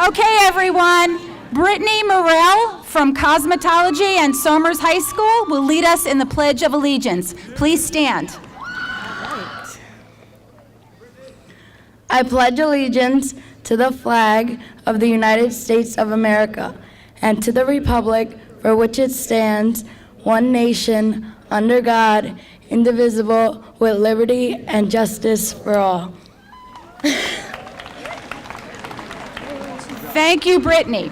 Okay, everyone. Brittany Morell from Cosmetology and Somers High School will lead us in the Pledge of Allegiance. Please stand. I pledge allegiance to the flag of the United States of America and to the republic for which it stands, one nation, under God, indivisible, with liberty and justice for all. Thank you, Brittany.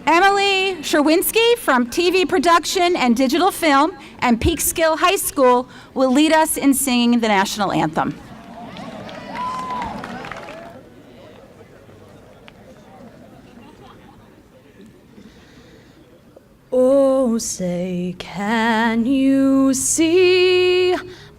Emily Sherwinski from TV Production and Digital Film and Peekskill High School will lead us in singing the national anthem. Oh, say, can you see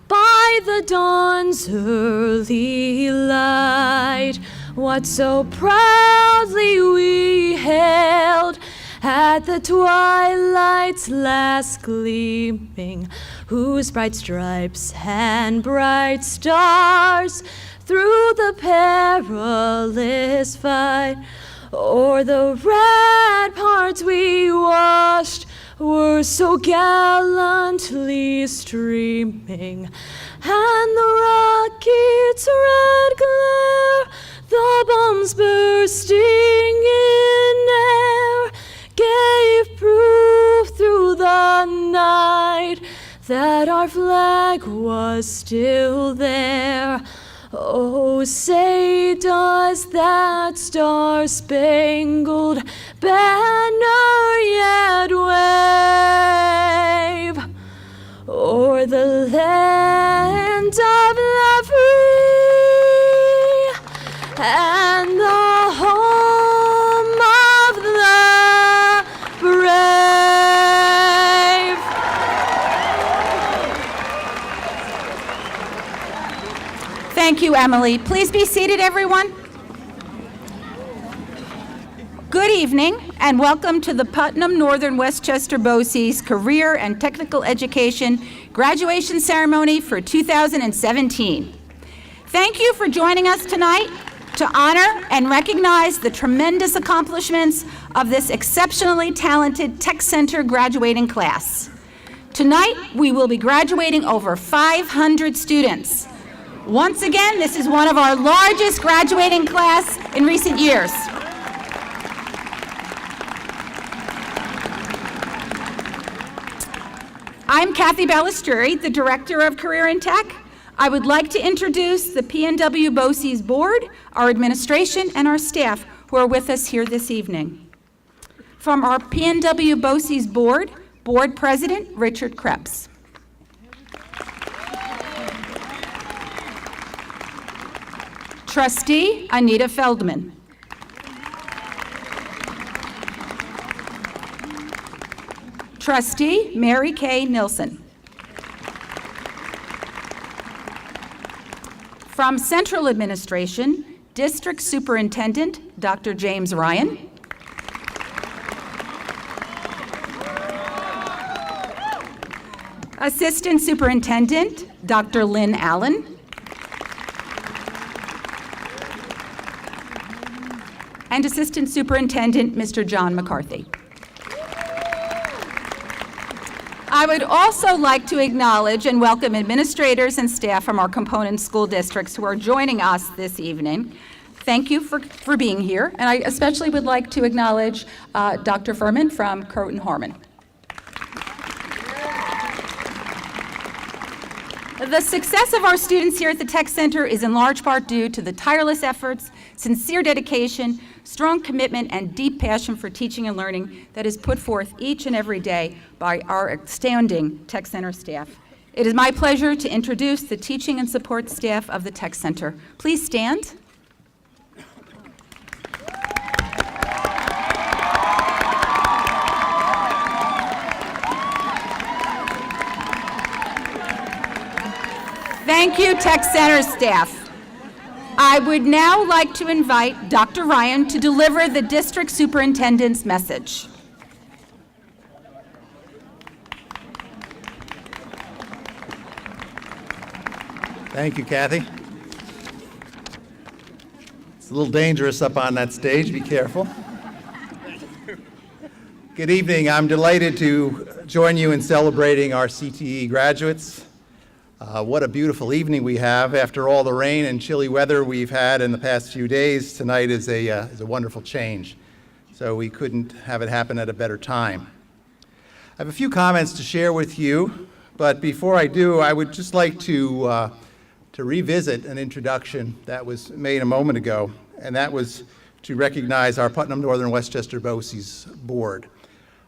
by the dawn's early light what so proudly we hailed at the twilight's last gleaming, whose bright stripes and bright stars through the perilous fight o'er the ramparts we watched were so gallantly streaming, and the rocket's red glare, the bombs bursting in air, gave proof through the night that our flag was still there. Oh, say, does that star-spangled banner yet wave o'er the land of the free and the home of the brave? Thank you, Emily. Please be seated, everyone. Good evening, and welcome to the Putnam Northern Westchester BOCES Career and Technical Education Graduation Ceremony for 2017. Thank you for joining us tonight to honor and recognize the tremendous accomplishments of this exceptionally talented Tech Center graduating class. Tonight, we will be graduating over 500 students. Once again, this is one of our largest graduating class in recent years. I'm Kathy Balistrieri, the Director of Career and Tech. I would like to introduce the PNW BOCES Board, our administration, and our staff who are with us here this evening. From our PNW BOCES Board, Board President Richard Krebs. Trustee Anita Feldman. Trustee Mary Kay Nilsson. From Central Administration, District Superintendent Dr. James Ryan. Assistant Superintendent Dr. Lynn Allen. And Assistant Superintendent, Mr. John McCarthy. I would also like to acknowledge and welcome administrators and staff from our component school districts who are joining us this evening. Thank you for being here, and I especially would like to acknowledge Dr. Furman from Croton Harmon. The success of our students here at the Tech Center is in large part due to the tireless efforts, sincere dedication, strong commitment, and deep passion for teaching and learning that is put forth each and every day by our outstanding Tech Center staff. It is my pleasure to introduce the teaching and support staff of the Tech Center. Please stand. Thank you, Tech Center staff. I would now like to invite Dr. Ryan to deliver the district superintendent's message. Thank you, Kathy. It's a little dangerous up on that stage. Be careful. Good evening. I'm delighted to join you in celebrating our CTE graduates. What a beautiful evening we have. After all the rain and chilly weather we've had in the past few days, tonight is a wonderful change. So we couldn't have it happen at a better time. I have a few comments to share with you, but before I do, I would just like to revisit an introduction that was made a moment ago, and that was to recognize our Putnam Northern Westchester BOCES board.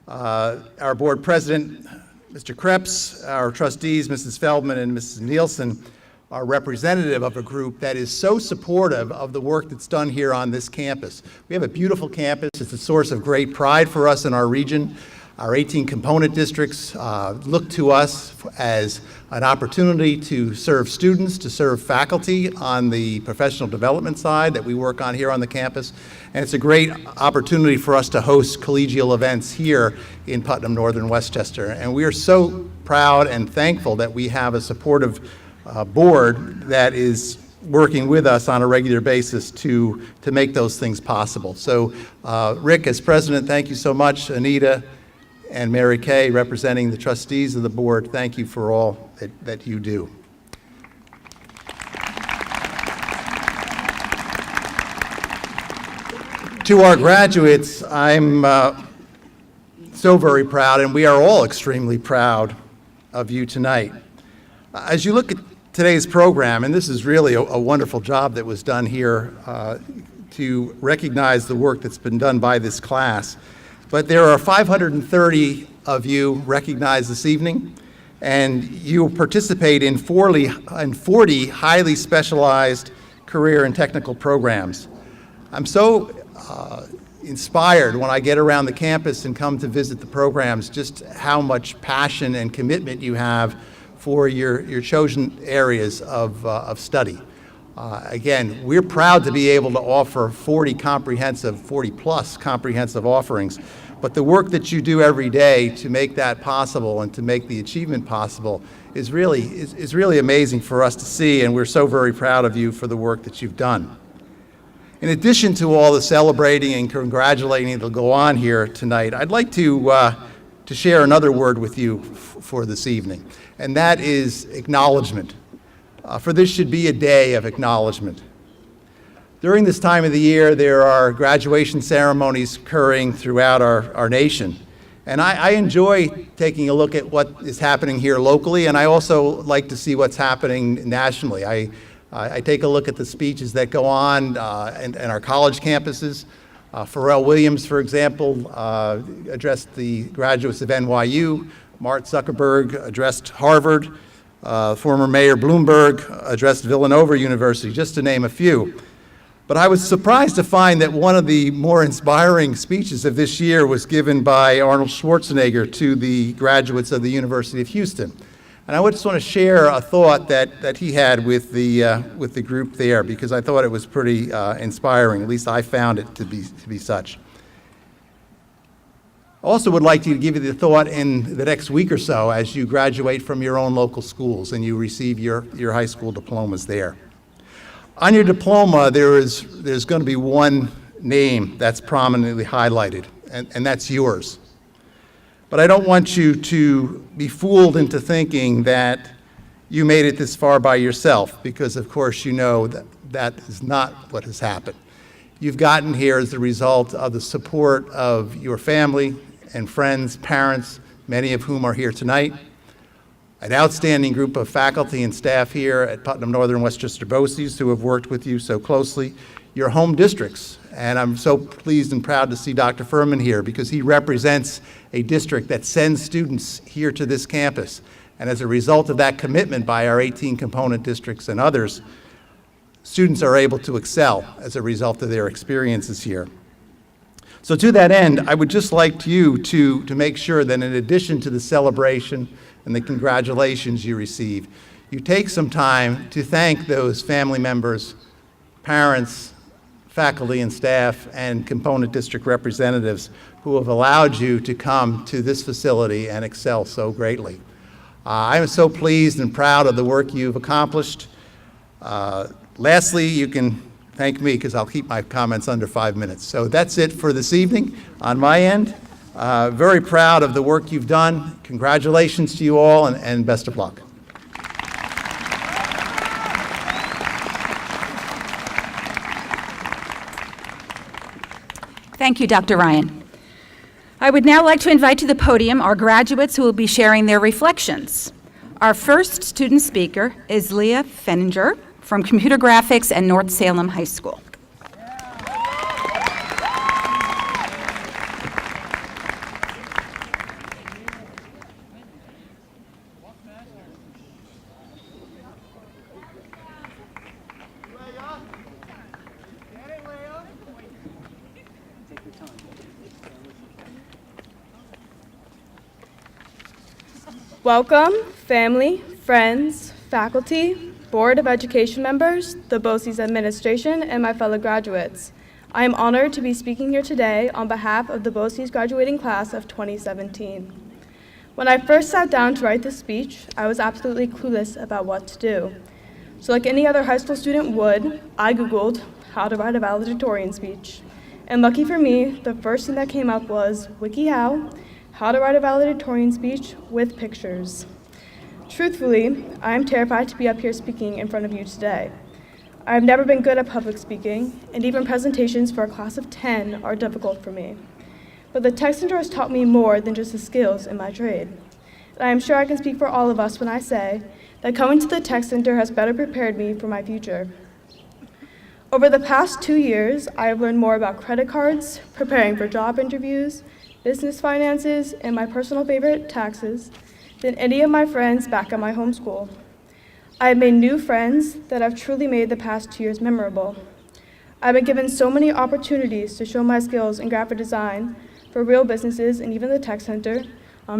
Our board president, Mr. Krebs, our trustees, Mrs. Feldman and Mrs. Nielsen, are representative of a group that is so supportive of the work that's done here on this campus. We have a beautiful campus. It's a source of great pride for us in our region. Our 18 component districts look to us as an opportunity to serve students, to serve faculty on the professional development side that we work on here on the campus. And it's a great opportunity for us to host collegial events here in Putnam Northern Westchester. And we are so proud and thankful that we have a supportive board that is working with us on a regular basis to make those things possible. So Rick, as president, thank you so much. Anita and Mary Kay, representing the trustees of the board, thank you for all that you do. To our graduates, I'm so very proud, and we are all extremely proud of you tonight. As you look at today's program, and this is really a wonderful job that was done here to recognize the work that's been done by this class, but there are 530 of you recognized this evening, and you participate in 40 highly specialized career and technical programs. I'm so inspired when I get around the campus and come to visit the programs, just how much passion and commitment you have for your chosen areas of study. Again, we're proud to be able to offer 40 plus comprehensive offerings, but the work that you do every day to make that possible and to make the achievement possible is really amazing for us to see, and we're so very proud of you for the work that you've done. In addition to all the celebrating and congratulating that'll go on here tonight, I'd like to share another word with you for this evening, and that is acknowledgement. For this should be a day of acknowledgement. During this time of the year, there are graduation ceremonies occurring throughout our nation. And I enjoy taking a look at what is happening here locally, and I also like to see what's happening nationally. I take a look at the speeches that go on in our college campuses. Pharrell Williams, for example, addressed the graduates of NYU. Mark Zuckerberg addressed Harvard. Former Mayor Bloomberg addressed Villanova University, just to name a few. But I was surprised to find that one of the more inspiring speeches of this year was given by Arnold Schwarzenegger to the graduates of the University of Houston. And I just want to share a thought that he had with the group there, because I thought it was pretty inspiring. At least I found it to be such. I also would like to give you the thought in the next week or so as you graduate from your own local schools and you receive your high school diplomas there. On your diploma, there's going to be one name that's prominently highlighted, and that's yours. But I don't want you to be fooled into thinking that you made it this far by yourself, because of course you know that is not what has happened. You've gotten here as the result of the support of your family and friends, parents, many of whom are here tonight, an outstanding group of faculty and staff here at Putnam Northern Westchester BOCES who have worked with you so closely, your home districts. And I'm so pleased and proud to see Dr. Furman here, because he represents a district that sends students here to this campus. And as a result of that commitment by our 18 component districts and others, students are able to excel as a result of their experiences here. So to that end, I would just like you to make sure that in addition to the celebration and the congratulations you receive, you take some time to thank those family members, parents, faculty and staff, and component district representatives who have allowed you to come to this facility and excel so greatly. I am so pleased and proud of the work you've accomplished. Lastly, you can thank me, because I'll keep my comments under 5 minutes. So that's it for this evening on my end. Very proud of the work you've done. Congratulations to you all, and best of luck. Thank you, Dr. Ryan. I would now like to invite to the podium our graduates who will be sharing their reflections. Our first student speaker is Leah Fenninger from Computer Graphics at North Salem High School. Welcome, family, friends, faculty, Board of Education members, the BOCES administration, and my fellow graduates. I am honored to be speaking here today on behalf of the BOCES graduating class of 2017. When I first sat down to write this speech, I was absolutely clueless about what to do. So like any other high school student would, I Googled how to write a valedictorian speech. And lucky for me, the first thing that came up was WikiHow, how to write a valedictorian speech with pictures. Truthfully, I am terrified to be up here speaking in front of you today. I have never been good at public speaking, and even presentations for a class of 10 are difficult for me. But the Tech Center has taught me more than just the skills in my trade. And I am sure I can speak for all of us when I say that coming to the Tech Center has better prepared me for my future. Over the past 2 years, I have learned more about credit cards, preparing for job interviews, business finances, and my personal favorite, taxes, than any of my friends back at my home school. I have made new friends that have truly made the past 2 years memorable. I've been given so many opportunities to show my skills in graphic design for real businesses and even the Tech Center.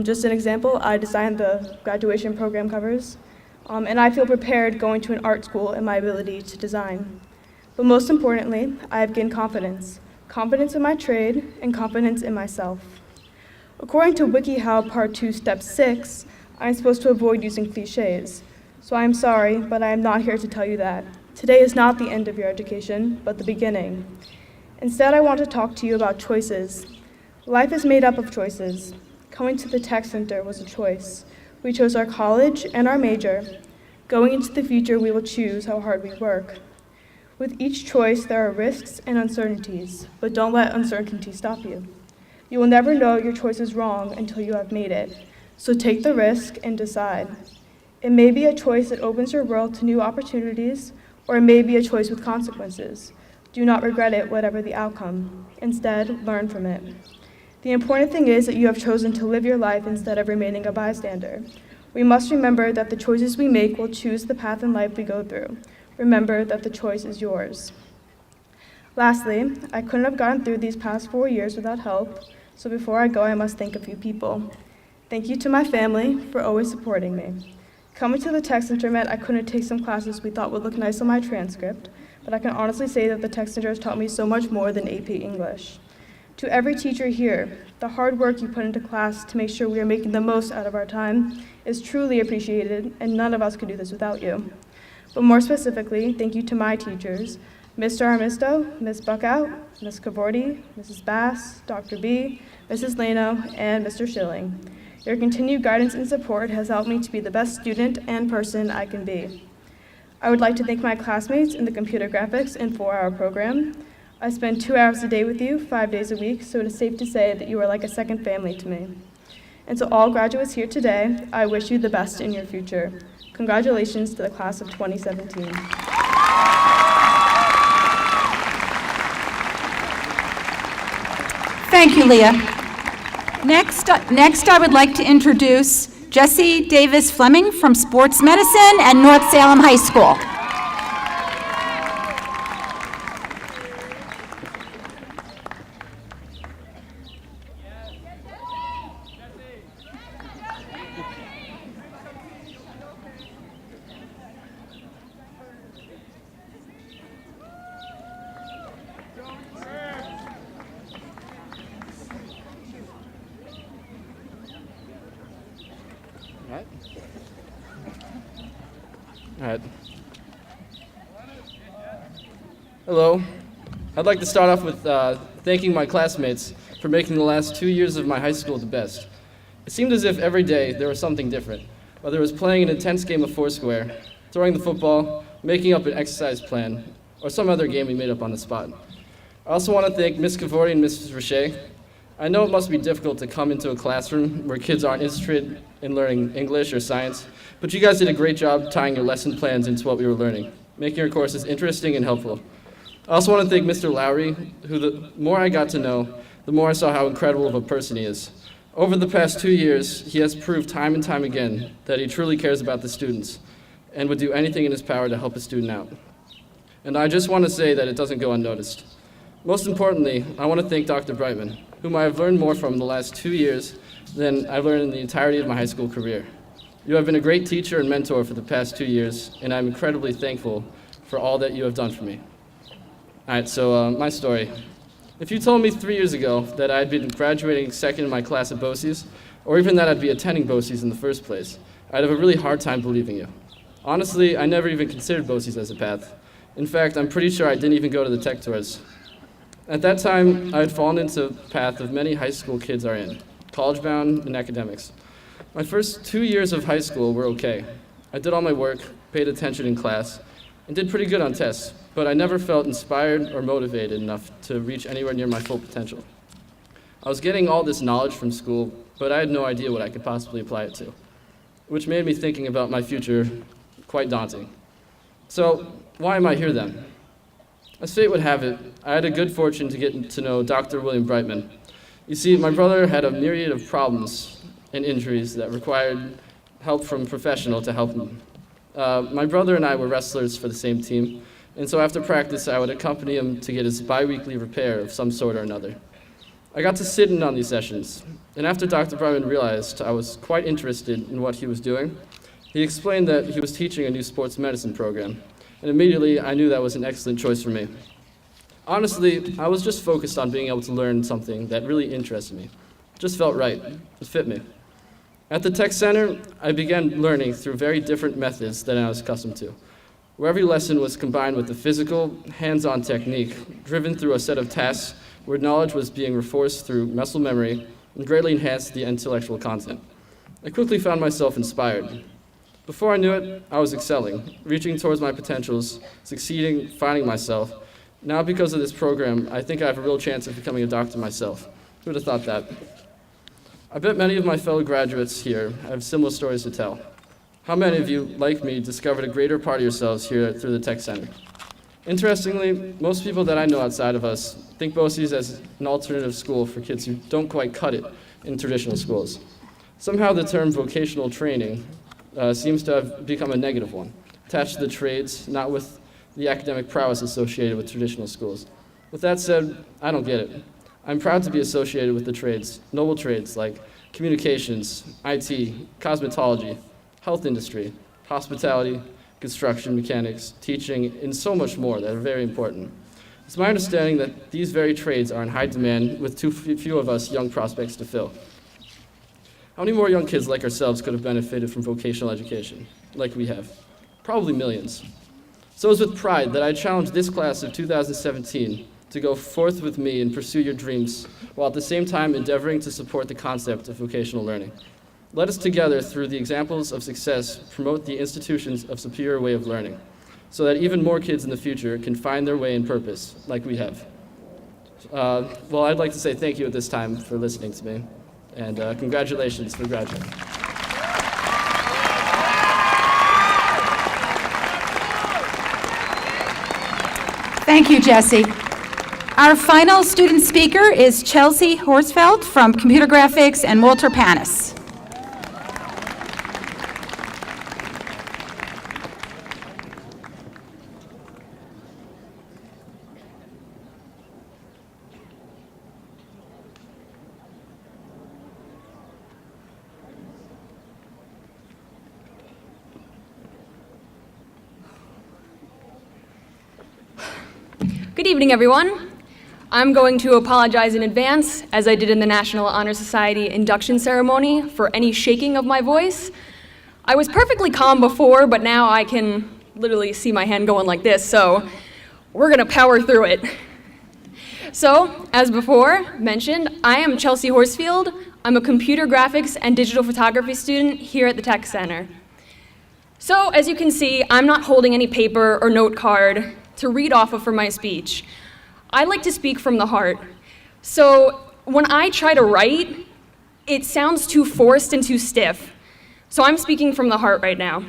Just an example, I designed the graduation program covers, and I feel prepared going to an art school in my ability to design. But most importantly, I have gained confidence. Confidence in my trade, and confidence in myself. According to WikiHow Part 2, Step 6, I'm supposed to avoid using cliches. So I'm sorry, but I am not here to tell you that. Today is not the end of your education, but the beginning. Instead, I want to talk to you about choices. Life is made up of choices. Coming to the Tech Center was a choice. We chose our college and our major. Going into the future, we will choose how hard we work. With each choice, there are risks and uncertainties, but don't let uncertainty stop you. You will never know your choice is wrong until you have made it, so take the risk and decide. It may be a choice that opens your world to new opportunities, or it may be a choice with consequences. Do not regret it, whatever the outcome. Instead, learn from it. The important thing is that you have chosen to live your life instead of remaining a bystander. We must remember that the choices we make will choose the path in life we go through. Remember that the choice is yours. Lastly, I couldn't have gotten through these past 4 years without help, so before I go, I must thank a few people. Thank you to my family for always supporting me. Coming to the Tech Center meant I couldn't take some classes we thought would look nice on my transcript, but I can honestly say that the Tech Center has taught me so much more than AP English. To every teacher here, the hard work you put into class to make sure we are making the most out of our time is truly appreciated, and none of us could do this without you. But more specifically, thank you to my teachers, Mr. Armisto, Ms. Buckout, Ms. Cavorti, Mrs. Bass, Dr. B, Mrs. Lano, and Mr. Schilling. Your continued guidance and support has helped me to be the best student and person I can be. I would like to thank my classmates in the Computer Graphics and 4-hour program. I spend 2 hours a day with you, 5 days a week, so it is safe to say that you are like a second family to me. And to all graduates here today, I wish you the best in your future. Congratulations to the class of 2017. Thank you, Leah. Next, I would like to introduce Jesse Davis Fleming from Sports Medicine at North Salem High School. All right. Hello. I'd like to start off with thanking my classmates for making the last 2 years of my high school the best. It seemed as if every day there was something different, whether it was playing an intense game of Foursquare, throwing the football, making up an exercise plan, or some other game we made up on the spot. I also want to thank Ms. Cavori and Mrs. Richer. I know it must be difficult to come into a classroom where kids aren't interested in learning English or science, but you guys did a great job tying your lesson plans into what we were learning, making your courses interesting and helpful. I also want to thank Mr. Lowry, who the more I got to know, the more I saw how incredible of a person he is. Over the past 2 years, he has proved time and time again that he truly cares about the students and would do anything in his power to help a student out. And I just want to say that it doesn't go unnoticed. Most importantly, I want to thank Dr. Brightman, whom I have learned more from the last 2 years than I've learned in the entirety of my high school career. You have been a great teacher and mentor for the past 2 years, and I'm incredibly thankful for all that you have done for me. All right, so my story. If you told me 3 years ago that I'd been graduating second in my class at BOCES, or even that I'd be attending BOCES in the first place, I'd have a really hard time believing you. Honestly, I never even considered BOCES as a path. In fact, I'm pretty sure I didn't even go to the tech tours. At that time, I had fallen into the path of many high school kids are in, college-bound and academics. My first 2 years of high school were okay. I did all my work, paid attention in class, and did pretty good on tests, but I never felt inspired or motivated enough to reach anywhere near my full potential. I was getting all this knowledge from school, but I had no idea what I could possibly apply it to, which made me thinking about my future quite daunting. So, why am I here then? As fate would have it, I had a good fortune to get to know Dr. William Brightman. You see, my brother had a myriad of problems and injuries that required help from a professional to help him. My brother and I were wrestlers for the same team, and so after practice, I would accompany him to get his bi-weekly repair of some sort or another. I got to sit in on these sessions, and after Dr. Brightman realized I was quite interested in what he was doing, he explained that he was teaching a new sports medicine program, and immediately I knew that was an excellent choice for me. Honestly, I was just focused on being able to learn something that really interested me. It just felt right. It fit me. At the Tech Center, I began learning through very different methods than I was accustomed to, where every lesson was combined with the physical, hands-on technique, driven through a set of tasks where knowledge was being reinforced through muscle memory and greatly enhanced the intellectual content. I quickly found myself inspired. Before I knew it, I was excelling, reaching towards my potentials, succeeding, finding myself. Now, because of this program, I think I have a real chance of becoming a doctor myself. Who would have thought that? I bet many of my fellow graduates here have similar stories to tell. How many of you, like me, discovered a greater part of yourselves here through the Tech Center? Interestingly, most people that I know outside of us think BOCES as an alternative school for kids who don't quite cut it in traditional schools. Somehow the term vocational training seems to have become a negative one, attached to the trades, not with the academic prowess associated with traditional schools. With that said, I don't get it. I'm proud to be associated with the trades, noble trades like communications, IT, cosmetology, health industry, hospitality, construction, mechanics, teaching, and so much more that are very important. It's my understanding that these very trades are in high demand with too few of us young prospects to fill. How many more young kids like ourselves could have benefited from vocational education, like we have? Probably millions. So it's with pride that I challenge this class of 2017 to go forth with me and pursue your dreams, while at the same time endeavoring to support the concept of vocational learning. Let us together, through the examples of success, promote the institutions of superior way of learning, so that even more kids in the future can find their way and purpose, like we have. Well, I'd like to say thank you at this time for listening to me, and congratulations for graduating. Thank you, Jesse. Our final student speaker is Chelsea Horsfeld from Computer Graphics and Walter Panis. Good evening, everyone. I'm going to apologize in advance, as I did in the National Honor Society induction ceremony, for any shaking of my voice. I was perfectly calm before, but now I can literally see my hand going like this, so we're gonna power through it. So, as before mentioned, I am Chelsea Horsfield. I'm a computer graphics and digital photography student here at the Tech Center. So, as you can see, I'm not holding any paper or note card to read off of for my speech. I like to speak from the heart. So, when I try to write, it sounds too forced and too stiff. So I'm speaking from the heart right now.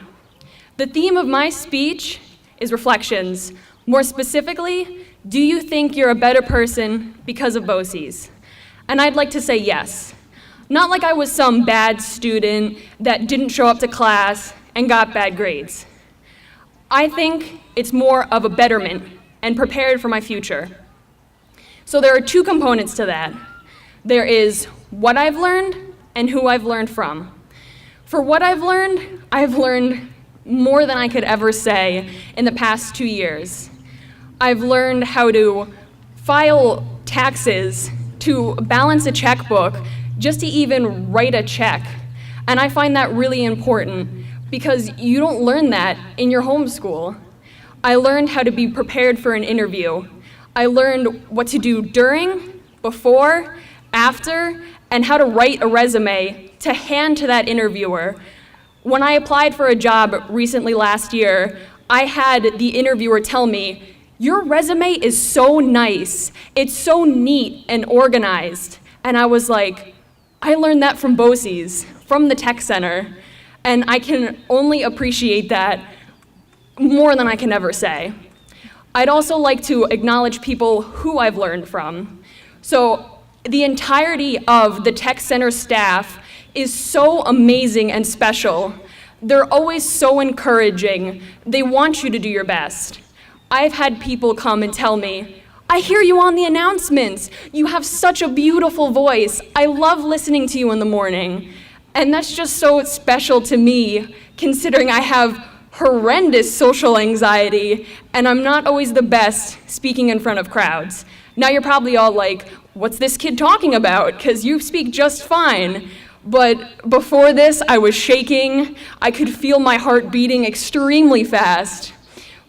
The theme of my speech is reflections. More specifically, do you think you're a better person because of BOCES? And I'd like to say yes. Not like I was some bad student that didn't show up to class and got bad grades. I think it's more of a betterment and prepared for my future. So there are two components to that. There is what I've learned and who I've learned from. For what I've learned more than I could ever say in the past 2 years. I've learned how to file taxes, to balance a checkbook, just to even write a check. And I find that really important because you don't learn that in your homeschool. I learned how to be prepared for an interview. I learned what to do during, before, after, and how to write a resume to hand to that interviewer. When I applied for a job recently last year, I had the interviewer tell me, "Your resume is so nice. It's so neat and organized." And I was like, I learned that from BOCES, from the Tech Center, and I can only appreciate that more than I can ever say. I'd also like to acknowledge people who I've learned from. So the entirety of the Tech Center staff is so amazing and special. They're always so encouraging. They want you to do your best. I've had people come and tell me, "I hear you on the announcements. You have such a beautiful voice. I love listening to you in the morning." And that's just so special to me, considering I have horrendous social anxiety, and I'm not always the best speaking in front of crowds. Now you're probably all like, "What's this kid talking about? Because you speak just fine." But before this, I was shaking. I could feel my heart beating extremely fast.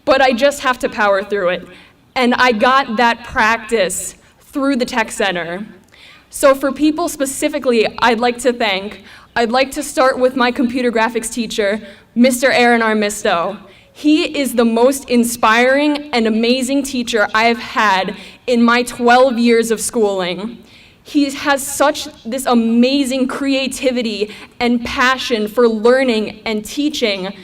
But I just have to power through it. And I got that practice through the Tech Center. So for people specifically I'd like to thank, I'd like to start with my computer graphics teacher, Mr. Aaron Armisto. He is the most inspiring and amazing teacher I have had in my 12 years of schooling. He has such this amazing creativity and passion for learning and teaching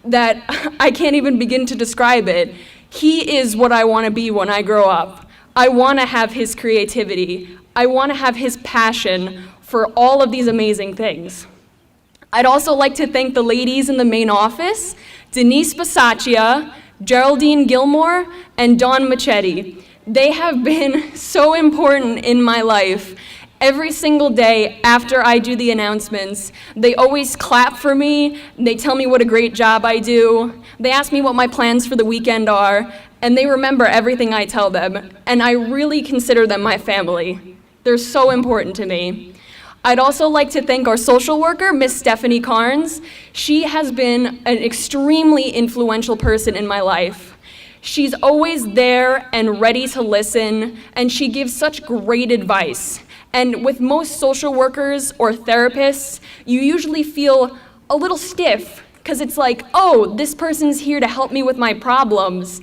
that I can't even begin to describe it. He is what I want to be when I grow up. I want to have his creativity. I want to have his passion for all of these amazing things. I'd also like to thank the ladies in the main office, Denise Basaccia, Geraldine Gilmore, and Dawn Machete. They have been so important in my life. Every single day after I do the announcements, they always clap for me, they tell me what a great job I do, they ask me what my plans for the weekend are, and they remember everything I tell them, and I really consider them my family. They're so important to me. I'd also like to thank our social worker, Miss Stephanie Carnes. She has been an extremely influential person in my life. She's always there and ready to listen, and she gives such great advice. And with most social workers or therapists, you usually feel a little stiff, because it's like, oh, this person's here to help me with my problems.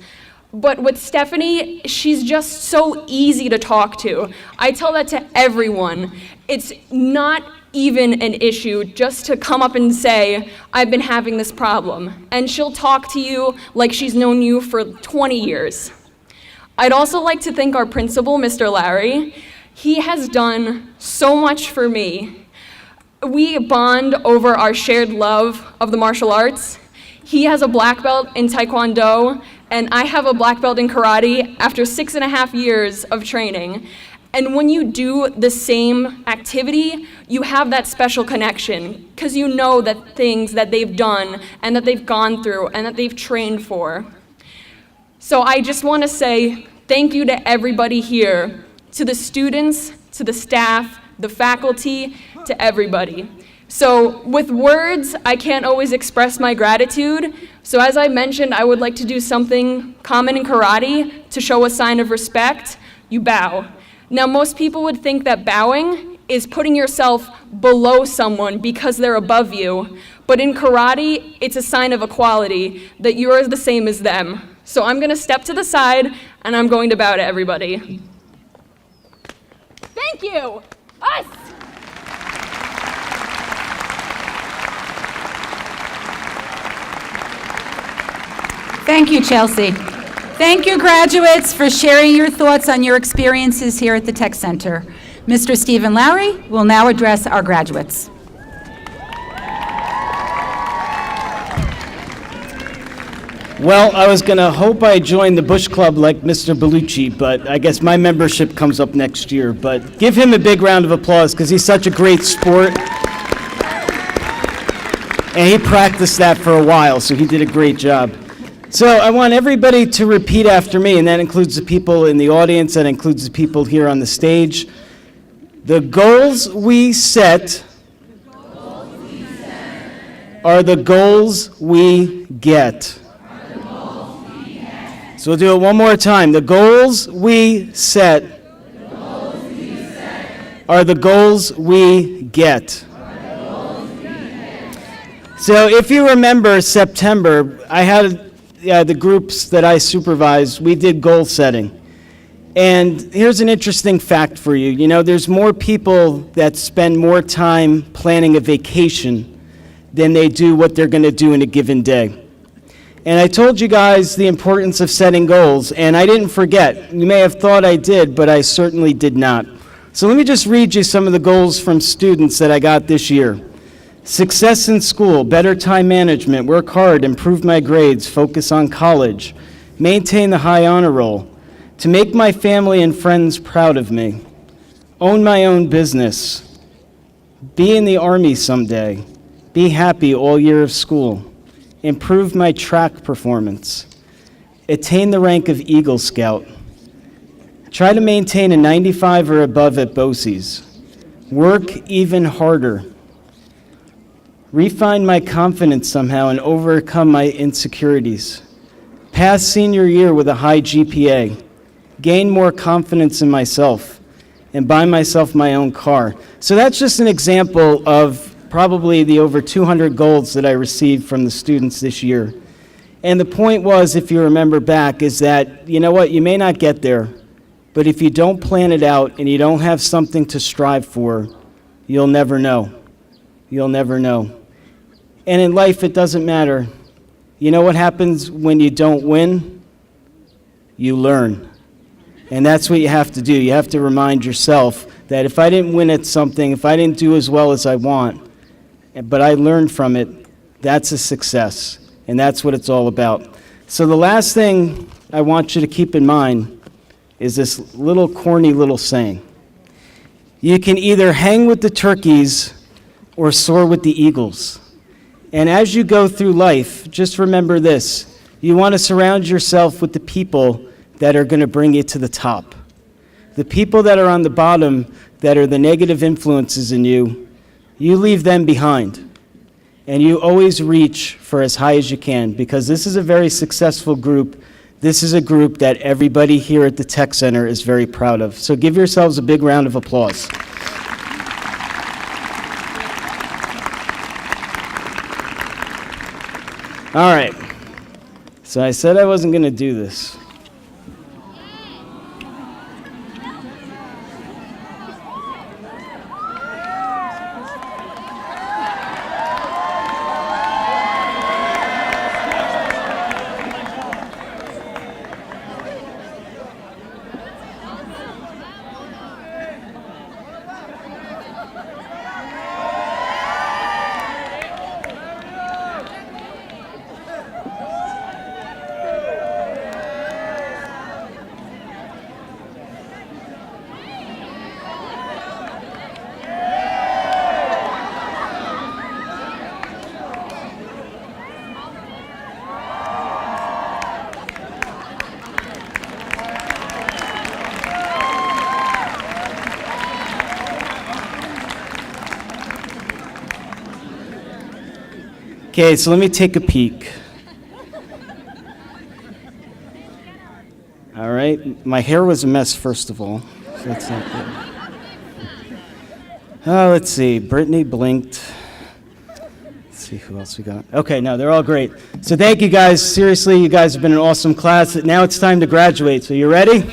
But with Stephanie, she's just so easy to talk to. I tell that to everyone. It's not even an issue just to come up and say, I've been having this problem. And she'll talk to you like she's known you for 20 years. I'd also like to thank our principal, Mr. Larry. He has done so much for me. We bond over our shared love of the martial arts. He has a black belt in Taekwondo, and I have a black belt in karate after 6.5 years of training. And when you do the same activity, you have that special connection, because you know that things that they've done and that they've gone through and that they've trained for. So I just want to say thank you to everybody here, to the students, to the staff, the faculty, to everybody. So with words, I can't always express my gratitude. So as I mentioned, I would like to do something common in karate to show a sign of respect. You bow. Now, most people would think that bowing is putting yourself below someone because they're above you. But in karate, it's a sign of equality, that you are the same as them. So I'm going to step to the side, and I'm going to bow to everybody. Thank you. Us. Thank you, Chelsea. Thank you, graduates, for sharing your thoughts on your experiences here at the Tech Center. Mr. Stephen Lowry will now address our graduates. Well, I was going to hope I joined the Bush Club like Mr. Bellucci, but I guess my membership comes up next year. But give him a big round of applause because he's such a great sport. And he practiced that for a while, so he did a great job. So I want everybody to repeat after me, and that includes the people in the audience, that includes the people here on the stage. The goals we set are the goals we get. So we'll do it one more time. The goals we set are the goals we get. So if you remember September, I had the groups that I supervised, we did goal setting. And here's an interesting fact for you. You know, there's more people that spend more time planning a vacation than they do what they're going to do in a given day. And I told you guys the importance of setting goals, and I didn't forget. You may have thought I did, but I certainly did not. So let me just read you some of the goals from students that I got this year. Success in school, better time management, work hard, improve my grades, focus on college, maintain the high honor roll, to make my family and friends proud of me, own my own business, be in the Army someday, be happy all year of school, improve my track performance, attain the rank of Eagle Scout, try to maintain a 95 or above at BOCES, work even harder, refine my confidence somehow and overcome my insecurities, pass senior year with a high GPA, gain more confidence in myself, and buy myself my own car. So that's just an example of probably the over 200 goals that I received from the students this year. And the point was, if you remember back, is that, you know what, you may not get there, but if you don't plan it out and you don't have something to strive for, you'll never know. You'll never know. And in life, it doesn't matter. You know what happens when you don't win? You learn. And that's what you have to do. You have to remind yourself that if I didn't win at something, if I didn't do as well as I want, but I learned from it, that's a success. And that's what it's all about. So the last thing I want you to keep in mind is this little corny little saying. You can either hang with the turkeys or soar with the eagles. And as you go through life, just remember this. You want to surround yourself with the people that are going to bring you to the top. The people that are on the bottom, that are the negative influences in you, you leave them behind. And you always reach for as high as you can, because this is a very successful group. This is a group that everybody here at the Tech Center is very proud of. So give yourselves a big round of applause. All right, so I said I wasn't going to do this. Okay, so let me take a peek. All right, my hair was a mess, first of all, so that's not good. Let's see, Brittany blinked. Let's see who else we got. Okay, no, they're all great. So thank you guys, seriously, you guys have been an awesome class. Now it's time to graduate, so you ready?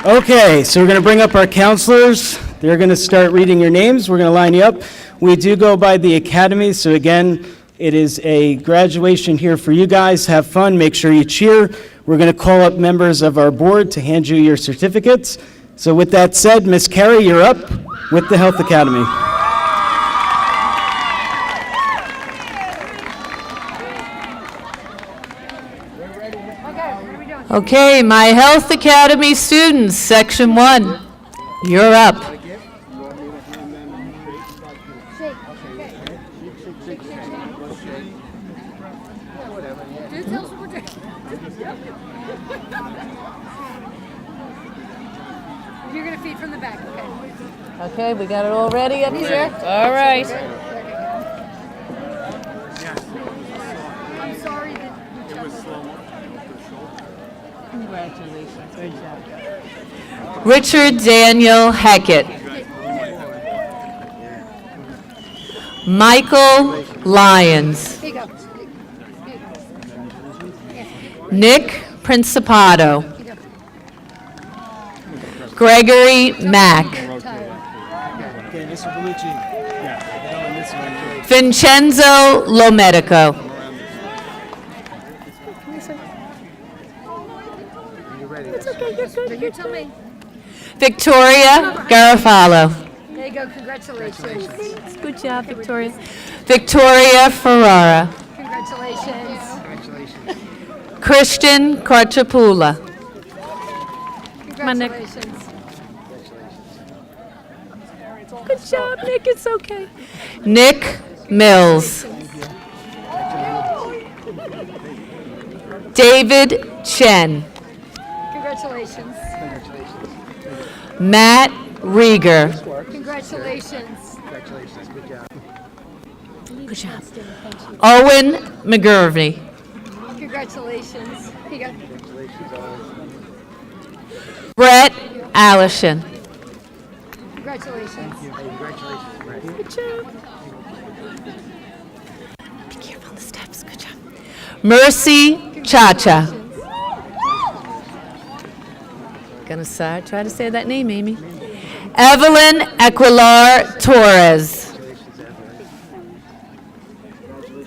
Okay, so we're going to bring up our counselors. They're going to start reading your names. We're going to line you up. We do go by the academy, so again, it is a graduation here for you guys. Have fun. Make sure you cheer. We're going to call up members of our board to hand you your certificates. So with that said, Miss Carey, you're up with the Health Academy. Okay, my Health Academy students, Section 1, you're up. You're going to feed from the back, okay? Okay, we got it all ready up here? All right. I'm sorry that you Congratulations. Good job. Richard Daniel Hackett. Michael Lyons. Here you go. Nick Principato. Gregory Mack. Vincenzo Lomedico. It's okay, you're good. You tell me. Victoria Garofalo. There you go, congratulations. Good job, Victoria. Victoria Ferrara. Congratulations. Christian Corchapula. Congratulations. Good job, Nick. It's okay. Nick Mills. David Chen. Congratulations. Matt Rieger. Congratulations. Good job. Owen McGurvey. Congratulations. Here you go. Brett Allison. Congratulations. Good job. Be careful on the steps. Good job. Mercy Chacha. Gonna try to say that name, Amy. Evelyn Aquilar Torres.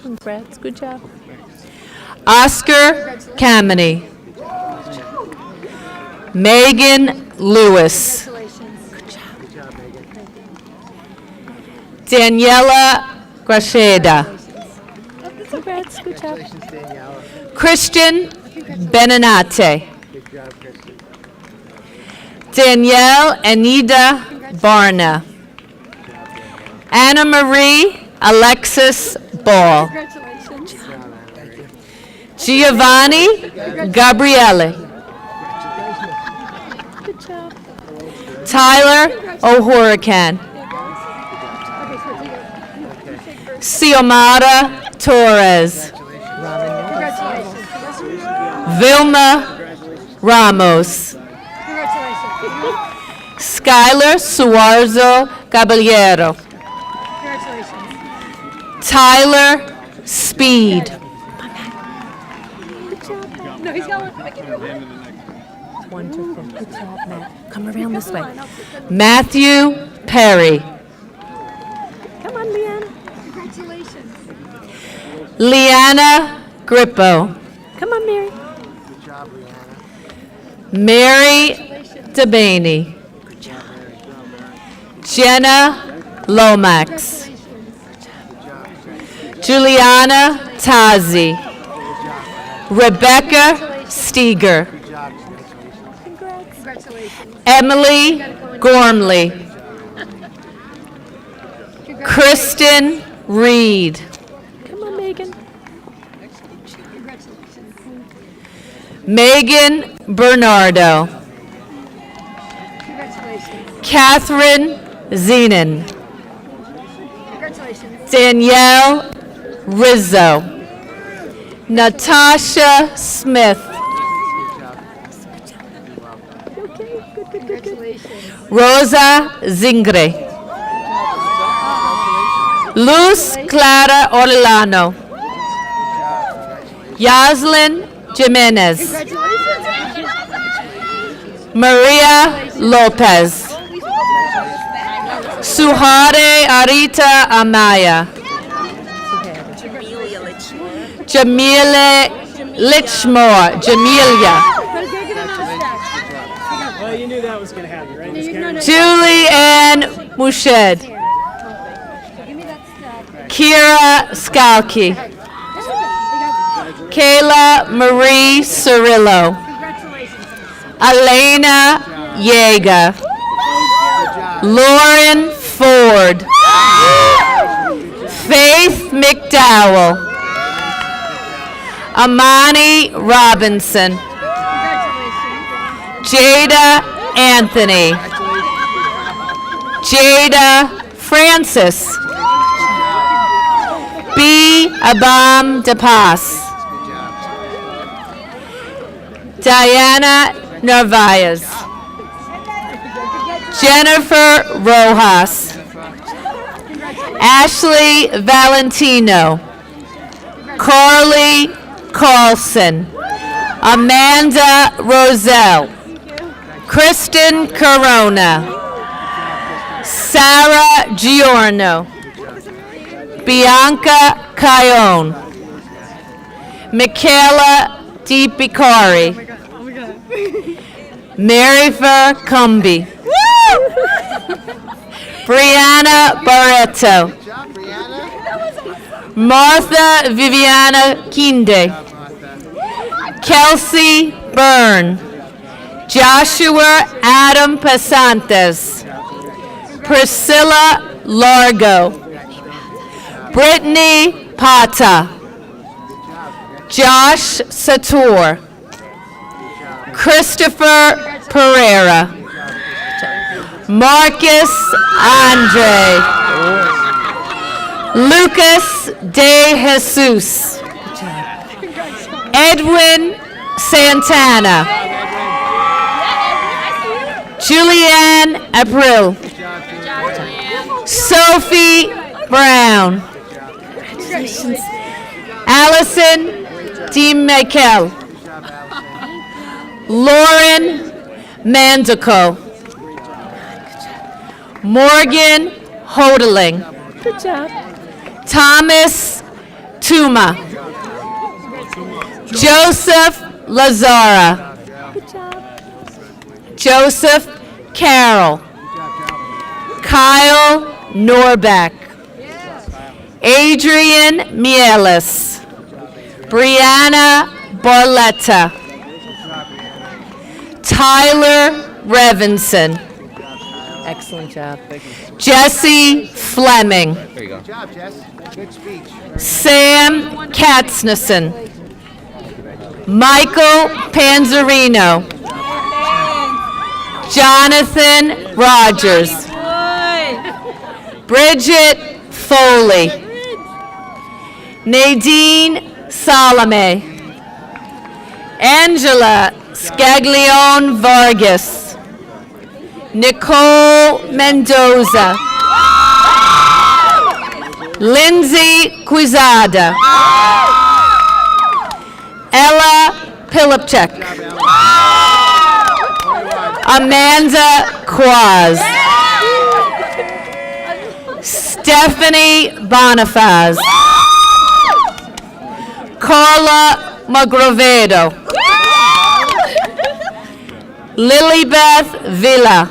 Congrats. Good job. Oscar Kameny. Megan Lewis. Daniela Grasheda. Congrats, good job. Christian Beninate. Danielle Anida Barna. Anna Marie Alexis Ball. Congratulations. Giovanni Gabriele. Good job. Tyler O'Horican. Xiomara Torres. Vilma Ramos. Skylar Suarzo Caballero. Tyler Speed. No, he's going. Wonderful. Good job, Matt. Come around this way. Matthew Perry. Come on, Leanna. Congratulations. Leanna Grippo. Come on, Mary. Good job, Leanna. Mary DeBaney. Good job, Mary. Jenna Lomax. Juliana Tazi. Rebecca Steger. Good job. Congratulations. Emily Gormley. Kristen Reed. Come on, Megan. Congratulations. Megan Bernardo. Congratulations. Catherine Zenon. Danielle Rizzo. Natasha Smith. Rosa Zingre. Luz Clara Orlano. Yaslin Jimenez. Maria Lopez. Suhare Arita Amaya. Jamila Lichmore. Jamelia. Well, you knew that was going to happen, right? Julie Ann Mushed. Kira Skalki. Kayla Marie Cirillo. Elena Yeager. Lauren Ford. Faith McDowell. Amani Robinson. Jada Anthony. Jada Francis. B. Abam DePass. Diana Narvaez. Jennifer Rojas. Ashley Valentino. Carly Carlson. Amanda Roselle. Kristen Corona. Sarah Giorno. Bianca Cayone. Michaela DiPicari. Marifer Cumby. Brianna Barreto. Martha Viviana Kinde. Kelsey Byrne. Joshua Adam Pasantes. Priscilla Largo. Brittany Pata. Josh Sator. Christopher Pereira. Marcus Andre. Lucas De Jesus. Edwin Santana. Julianne April. Sophie Brown. Allison DeMichael. Lauren Mandico. Morgan Hodeling. Good job. Thomas Tuma. Joseph Lazara. Good job. Joseph Carroll. Kyle Norbeck. Adrian Mielis. Brianna Barletta. Tyler Revinson. Excellent job. Jesse Fleming. There you go. Good job, Jess. Good speech. Sam Katzneson. Michael Panzarino. Jonathan Rogers. Bridget Foley. Nadine Salome. Angela Scaglione Vargas. Nicole Mendoza. Lindsay Quizada. Ella Pilipchek. Amanda Quaz. Stephanie Bonifaz. Carla Magrovedo. Lilybeth Villa.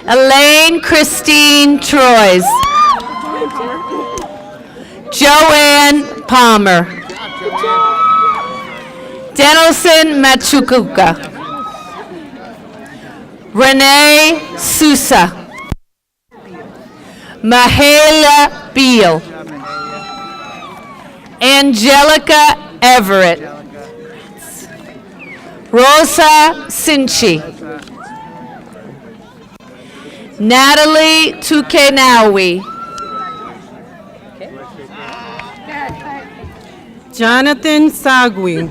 Elaine Christine Troyes. Joanne Palmer. Denelson Machukuka. Renee Sousa. Mahala Beal. Angelica Everett. Rosa Sinchi. Natalie Tukenawi. Jonathan Sagui.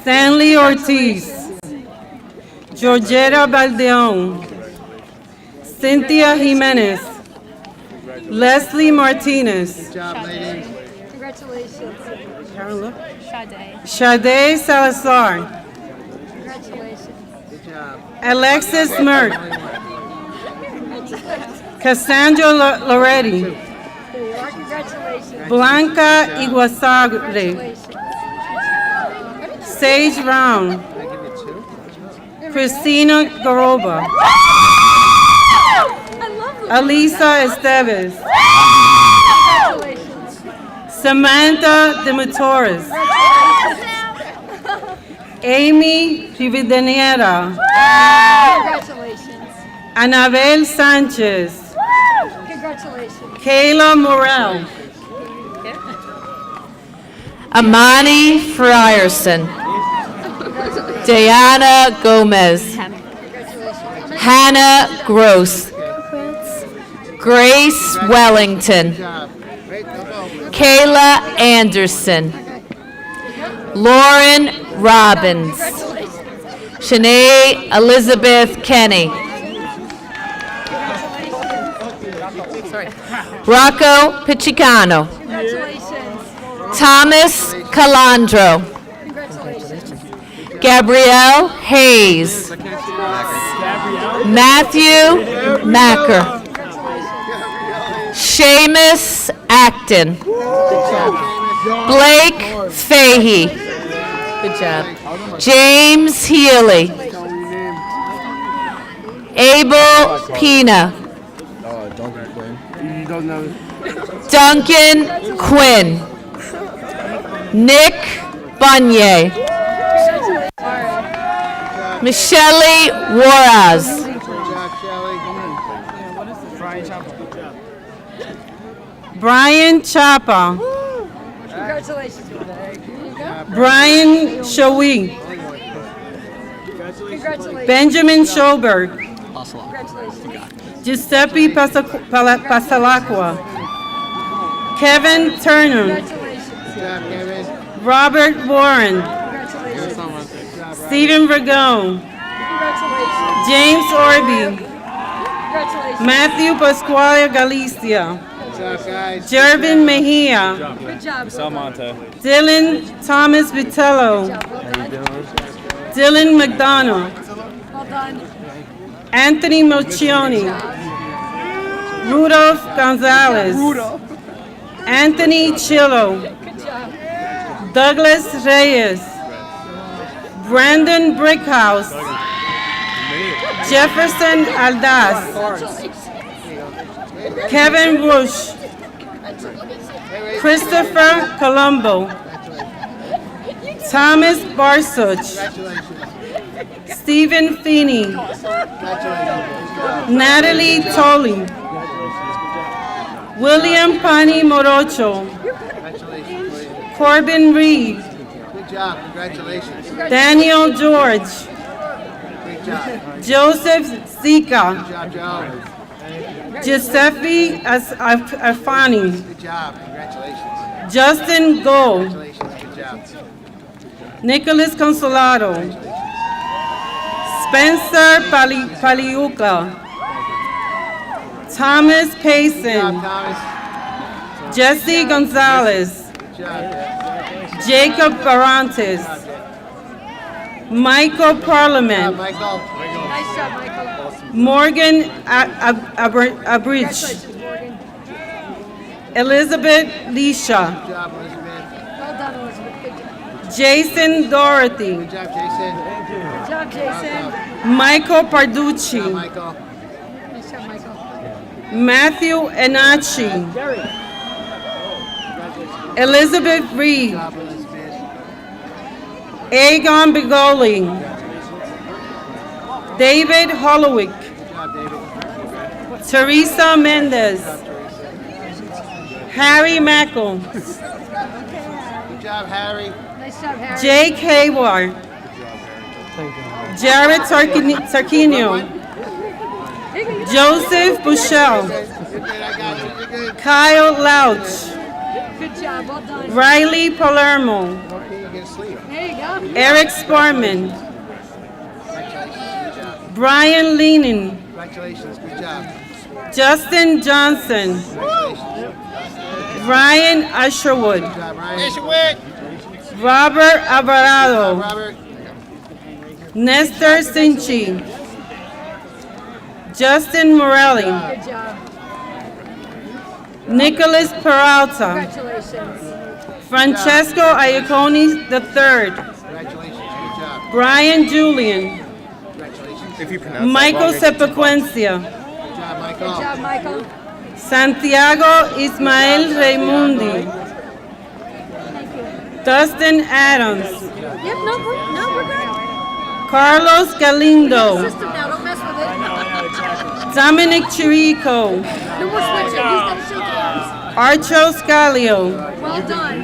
Stanley Ortiz. Georgetta Baldeón. Cynthia Jimenez. Leslie Martinez. Congratulations. Karen, look. Sade. Sade Salazar. Congratulations. Alexis Merck. Cassandra Loretti. Congratulations. Blanca Iguazagre. Sage Brown. Christina Garoba. Alisa Esteves. Samantha Demetores. Amy Rivadeneira. Congratulations. Anabel Sanchez. Congratulations. Kayla Morel. Amani Frierson. Diana Gomez. Hannah Gross. Grace Wellington. Kayla Anderson. Lauren Robbins. Shanae Elizabeth Kenny. Rocco Pichicano. Thomas Calandro. Gabrielle Hayes. Matthew Macker. Seamus Acton. Blake Fahey. Good job. James Healy. Abel Pina. Duncan Quinn. Nick Bunye. Michelle Warraz. Brian Chapa. Congratulations. Brian Shawi. Congratulations. Benjamin Schoberg. Congratulations. Giuseppe Pasalacqua. Kevin Turner. Congratulations. Robert Warren. Congratulations. Stephen Vergone. Congratulations. James Orby. Congratulations. Matthew Pasquale Galicia. Jervin Mejia. Good job. Dylan Thomas Vitello. Dylan McDonough. Well done. Anthony Moccioni. Rudolph Gonzalez. Anthony Chillo. Good job. Douglas Reyes. Brandon Brickhouse. Jefferson Aldaz. Kevin Rush. Christopher Colombo. Thomas Barsuch. Stephen Feeney. Natalie Tolley. William Pani Morocho. Corbin Reed. Good job. Congratulations. Daniel George. Great job. Joseph Zika. Good job, Joe. Giuseppe Afani. Good job. Congratulations. Justin Gold. Congratulations. Good job. Nicholas Consolado. Spencer Paliuca. Thomas Good job, Payson. Thomas. Jesse Gonzalez. Good job. Jacob Barantes. Michael Good job, Parliament. Michael. Nice job, Michael. Morgan Abridge. Congratulations, Morgan. Elizabeth Leisha. Good job, Elizabeth. Well done, Elizabeth. Good job. Jason Dorothy. Good job, Jason. Good job, Jason. Michael Good job, Parducci. Michael. Nice job, Michael. Matthew Enachi. Elizabeth Reed. Good job, Elizabeth. Aegon Bigoli. David Hollowick. Good job, David. Teresa Mendez. Harry Mackel. Good job, Harry. Nice job, Harry. Jake Hayward. Jared Tarquino. Joseph Bushell. Kyle Louch. Good job, well done. Riley Palermo. There you go. Eric Sparman. Brian Leanin. Congratulations, good job. Justin Johnson. Ryan Usherwood. Good job, Ryan. Robert Alvarado. Robert. Nestor Sinchi. Justin Morelli. Good job. Nicholas Peralta. Congratulations. Francesco Iaconi III. Congratulations, good job. Brian Julian. Congratulations. Michael Sepequencia. Good job, Michael. Good job, Michael. Santiago Ismael Raimundi. Dustin Adams. Yep, no, we're good. Carlos Galindo. System now, don't mess with it. Dominic Chirico. No more switching, he's gonna shake hands. Archo Scalio. Well done.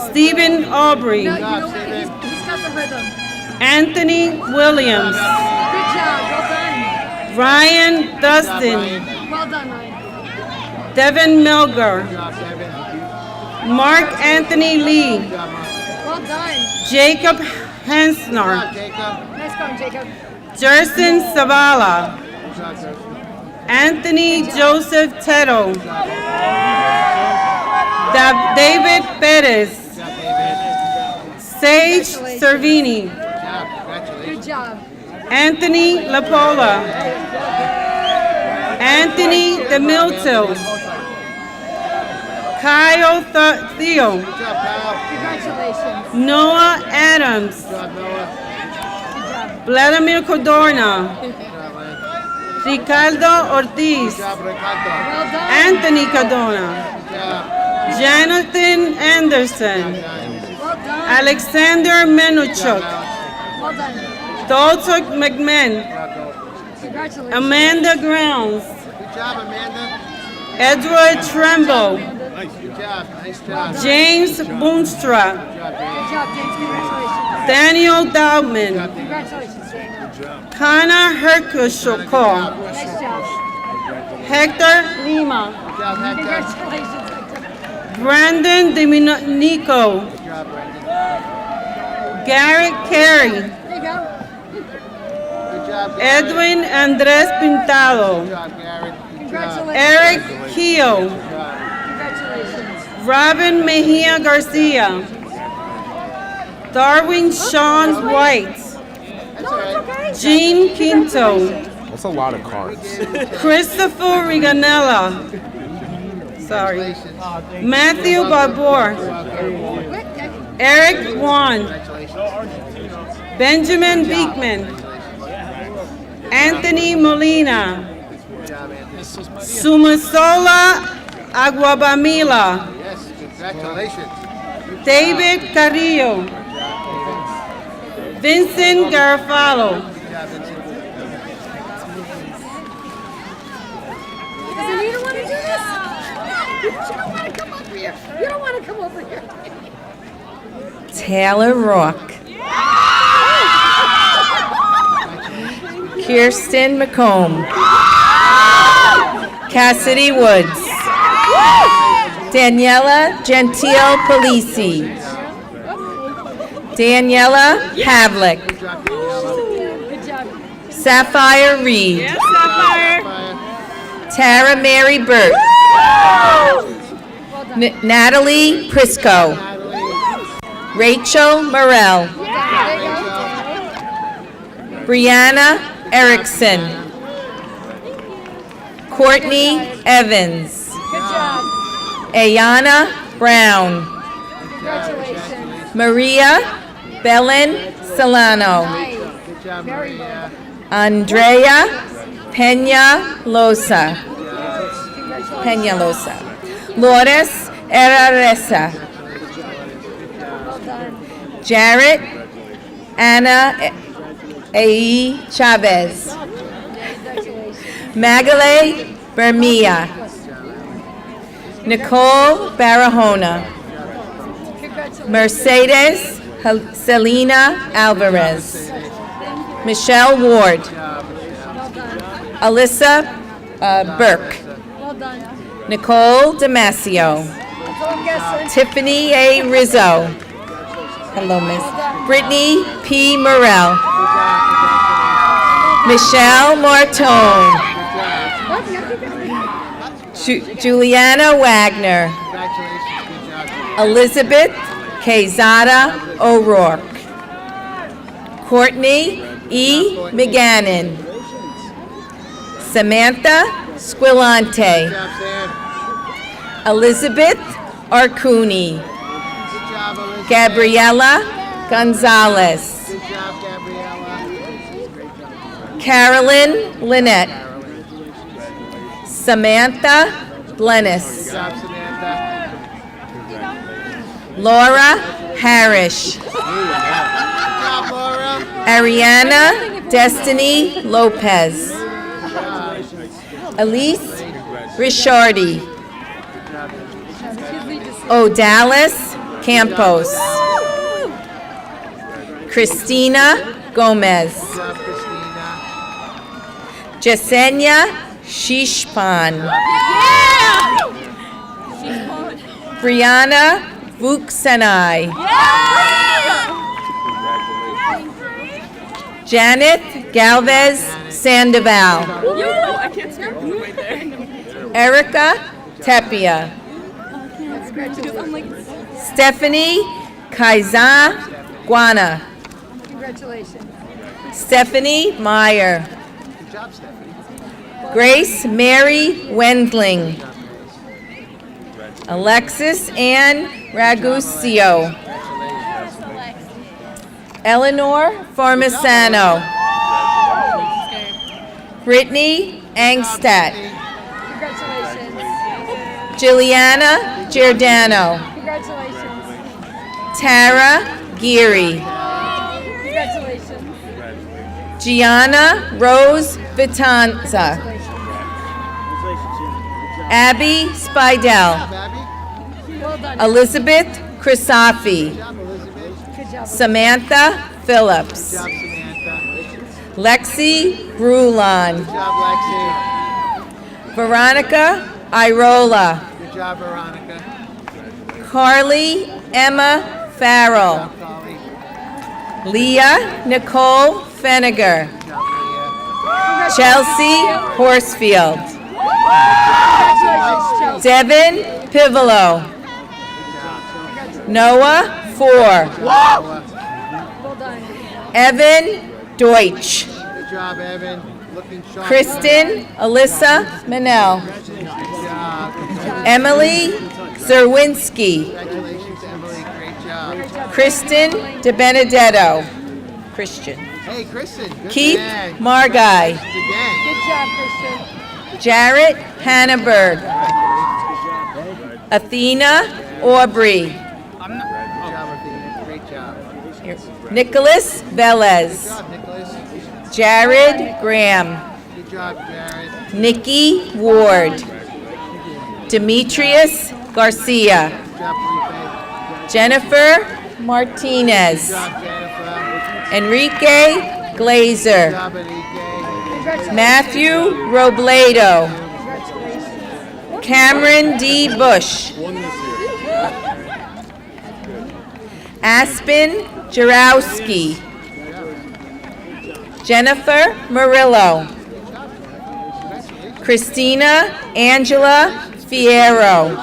Stephen Aubrey. No, you know what, he's got the rhythm. Anthony Williams. Good job, well done. Ryan Dustin. Well done, Ryan. Devin Melgar. Good job, Devin. Mark Anthony Lee. Good job, Mark. Well done. Jacob Good Hansner. job, Jacob. Nice going, Jacob. Jerson Zavala. Good job, Joseph. Anthony Joseph Teto. David Perez. Good job, David. Sage Servini. Good job, congratulations. Good job. Anthony Lapola. Anthony DeMilto. Kyle Theo. Good job, Kyle. Congratulations. Noah Adams. Good job, Noah. Vladimir Codorna. Good job, Ryan. Ricardo Ortiz. Good job, Ricardo. Well done. Anthony Cardona. Good job. Jonathan Anderson. Well done. Alexander Menuchuk. Well done. Dalton McMahon. Congratulations. Amanda Grounds. Good job, Amanda. Edward Tremble. Good job, nice job. Good James Boonstra. job, James. Good job, James. Congratulations. Daniel Dowman. Congratulations, Daniel. Connor Herkushoko. Nice job. Hector Lima. Good job, Hector. Congratulations, Hector. Brandon Dominico. Good job, Brandon. Garrett Carey. There you go. Good job, Garrett. Edwin Andres Pintado. Good job, Garrett. Good job. Congratulations. Eric Keogh. Good job. Congratulations. Robin Mejia Garcia. Darwin Sean White. That's all right. Jean Quinto. That's a lot of cards. Christopher Riganella. Sorry. Matthew Barbour. Eric Wan. Benjamin Beekman. Anthony Molina. Good job, Anthony. Sumasola Aguabamila. Yes, congratulations. David Carrillo. Vincent Garofalo. Good job, Vincent. Does Anita want to do this? You don't want to come over here. You don't want to come over here. Taylor Rock. Kirsten McComb. Cassidy Woods. Daniela Gentile Polisi. Daniela Havlick. Good job, Daniela. Good job. Sapphire Reed. Fire. Tara Mary Burt. Natalie Prisco. Rachel Morel. There you go. Brianna Erickson. Courtney Evans. Good job. Ayana Brown. Congratulations. Maria Belen Solano. Nice. Good job, Very Maria. Andrea Peña Losa. Congratulations. Peña Losa. Lourdes Herreresa. Well done. Jarrett Anna A. Chavez. Congratulations. Magale Bermia. Nicole Barahona. Congratulations. Mercedes Selena Alvarez. Michelle Ward. Well done. Alyssa Burke. Nicole Damasio. Tiffany A. Rizzo. Hello, Miss. Brittany P. Morrell. Michelle Martone. Juliana Wagner. Elizabeth Quezada O'Rourke. Courtney E. McGannon. Samantha Squilante. Elizabeth Arcuni. Gabriela Gonzalez. Good job, Gabriella. Carolyn Lynette. Samantha Blennis. Good job, Samantha. Laura Harrish. Good job, Laura. Ariana Destiny Lopez. Elise Rishardi. Odalis Campos. Christina Gomez. Good job, Christina. Jasenia Shishpan. Brianna Vuksanai. Janet Galvez Sandoval. Erica Tapia. Stephanie Kaiza Guana. Stephanie Meyer. Good job, Stephanie. Grace Mary Wendling. Alexis Ann Ragusio. Eleanor Formisano. Brittany Angstadt. Juliana Giordano. Tara Geary. Gianna Rose Vitanza. Abby Spidel. Elizabeth Crisafi. Samantha Phillips. Good job, Samantha. Lexi Brulon. Good job, Lexi. Veronica Irola. Good job, Veronica. Carly Emma Farrell. Good job, Carly. Leah Nicole Feniger. Good job, Leah. Chelsea Horsfield. Devin Pivolo. Noah Four. Evan Deutsch. Good job, Evan. Looking sharp. Kristen Alyssa Manel. Good job. Emily Zerwinski. Congratulations, Emily. Great job. Kristen DeBenedetto. Christian. Hey, Kristen. Good Keith man. Margai. Again. Jarrett Hannenberg. Athena Aubrey. Good job, Athena. Great job. Nicholas Velez. Good job, Nicholas. Jared Graham. Good job, Jared. Nikki Ward. Demetrius Garcia. Good job, Felipe. Jennifer Martinez. Good job, Jennifer. Enrique Glazer. Good job, Enrique. Matthew Robledo. Cameron D. Bush. Aspen Jarowski. Jennifer Murillo. Christina Angela Fierro.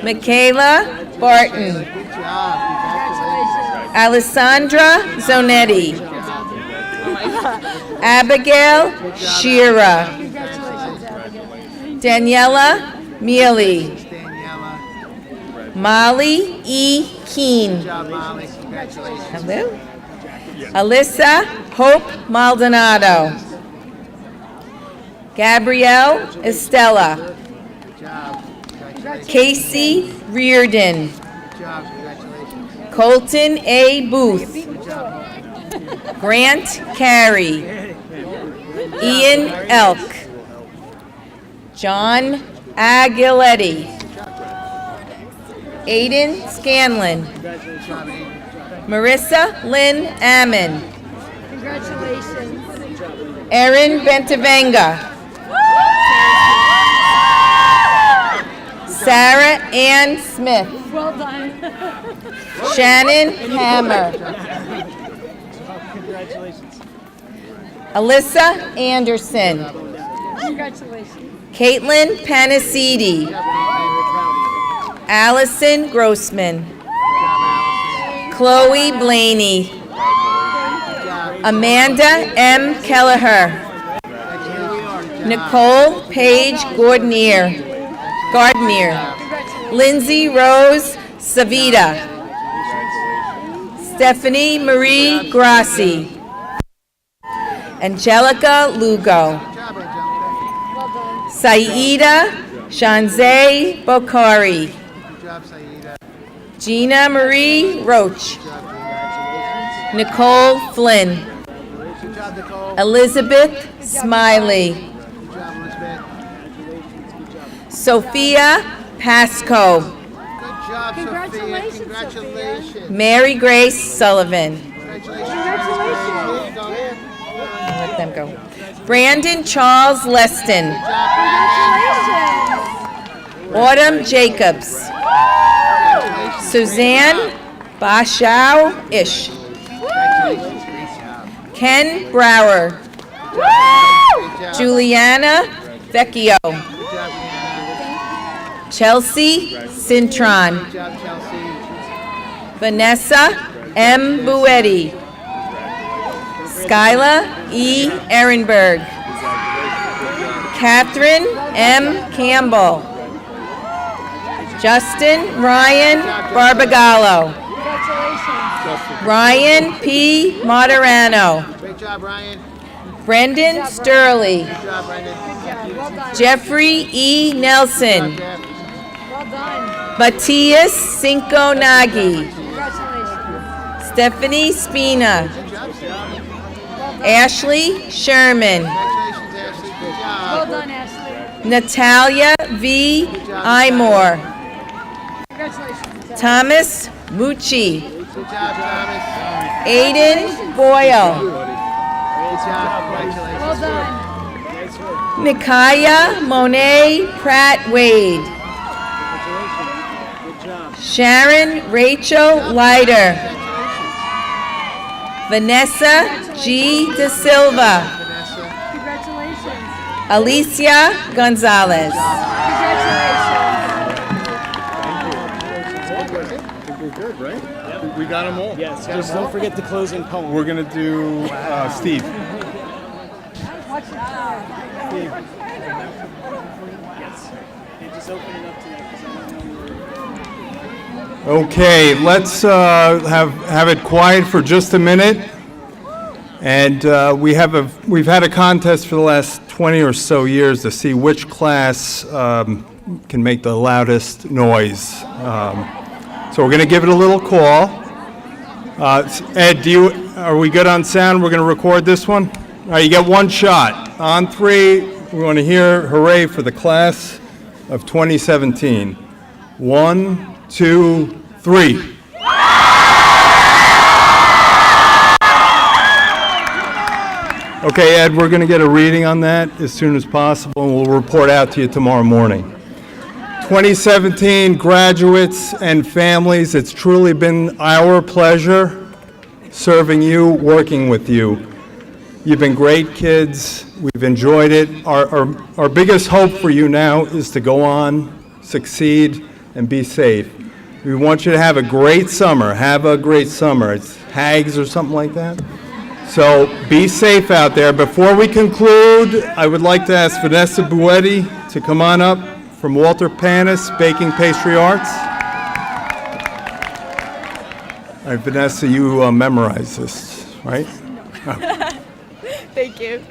Michaela Barton. Good job. Congratulations. Alessandra Zonetti. Abigail Shira. Daniela Mealy. Daniela. Molly E. Keene. Good job, Molly. Congratulations. Hello. Alyssa Hope Maldonado. Gabrielle Estella. Good job. Congratulations. Casey Reardon. Good job. Congratulations. Colton A. Booth. Good job. Grant Carey. Ian Elk. John Aguiletti. Aiden Scanlon. Good job, Aiden. Marissa Lynn Ammon. Congratulations. Erin Bentavenga. Sarah Ann Smith. Well done. Shannon Hammer. Alyssa Anderson. Congratulations. Caitlin Panacidi. Allison Grossman. Chloe Blaney. Amanda M. Kelleher. Nicole Paige Gardner. Lindsay Rose Savita. Stephanie Marie Grassi. Angelica Lugo. Saida Shanzay Bokhari. Gina Marie Roach. Nicole Flynn. Elizabeth Smiley. Sophia Pasco. Good job, Congratulations, Sophia. Congratulations. Mary Grace Sullivan. Congratulations. Let them go. Brandon Charles Leston. Autumn Jacobs. Suzanne Bashow Ish. Ken Brower. Juliana Vecchio. Chelsea Cintron. Good job, Chelsea. Vanessa M. Buetti. Skyla E. Ehrenberg. Catherine M. Campbell. Justin Ryan Barbagallo. Ryan P. Moderano. Great job, Ryan. Brendan Sturley. Good job, Brendan. Jeffrey E. Nelson. Jeff. Well done. Matthias Cinco Nagy. Congratulations. Stephanie Spina. Good job, Steve. Ashley Sherman. Congratulations, Ashley. Good Well job. done, Ashley. Natalia V. Imore. Congratulations. Thomas Mucci. Good job, Thomas. Aiden Boyle. Good job. Congratulations. Well done. Micaiah Monet Pratt Wade. Sharon Rachel Leiter. Vanessa G. De Silva. Vanessa. Congratulations. Alicia Gonzalez. We got them all. Yes, just don't forget the closing poem. We're going to do Steve. Steve. Yes. And just open it up to that because I don't know. Okay, let's have it quiet for just a minute. And we've had a contest for the last 20 or so years to see which class can make the loudest noise. So we're going to give it a little call. Ed, are we good on sound? We're going to record this one. All right, you get one shot. On three, we want to hear hooray for the class of 2017. 1, 2, 3. Okay, Ed, we're going to get a reading on that as soon as possible, and we'll report out to you tomorrow morning. 2017 graduates and families, it's truly been our pleasure serving you, working with you. You've been great kids. We've enjoyed it. Our biggest hope for you now is to go on, succeed, and be safe. We want you to have a great summer. Have a great summer. It's Hags or something like that. So be safe out there. Before we conclude, I would like to ask Vanessa Buetti to come on up from Walter Panis Baking Pastry Arts. All right, Vanessa, you memorized this, right? Thank you.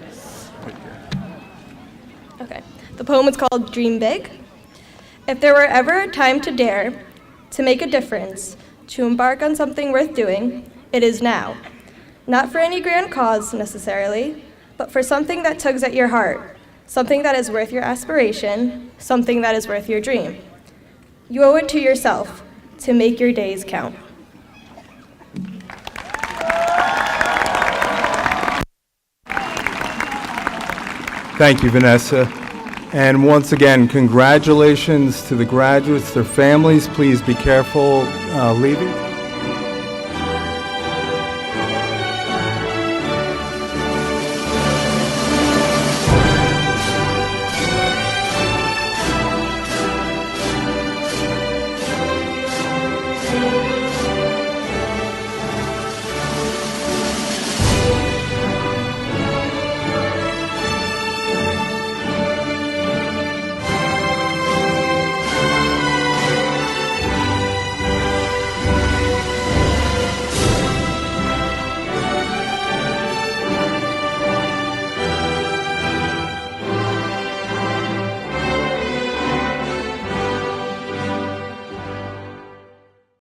Okay. The poem is called Dream Big. If there were ever a time to dare, to make a difference, to embark on something worth doing, it is now. Not for any grand cause, necessarily, but for something that tugs at your heart, something that is worth your aspiration, something that is worth your dream. You owe it to yourself to make your days count. Thank you, Vanessa. And once again, congratulations to the graduates, their families. Please be careful leaving.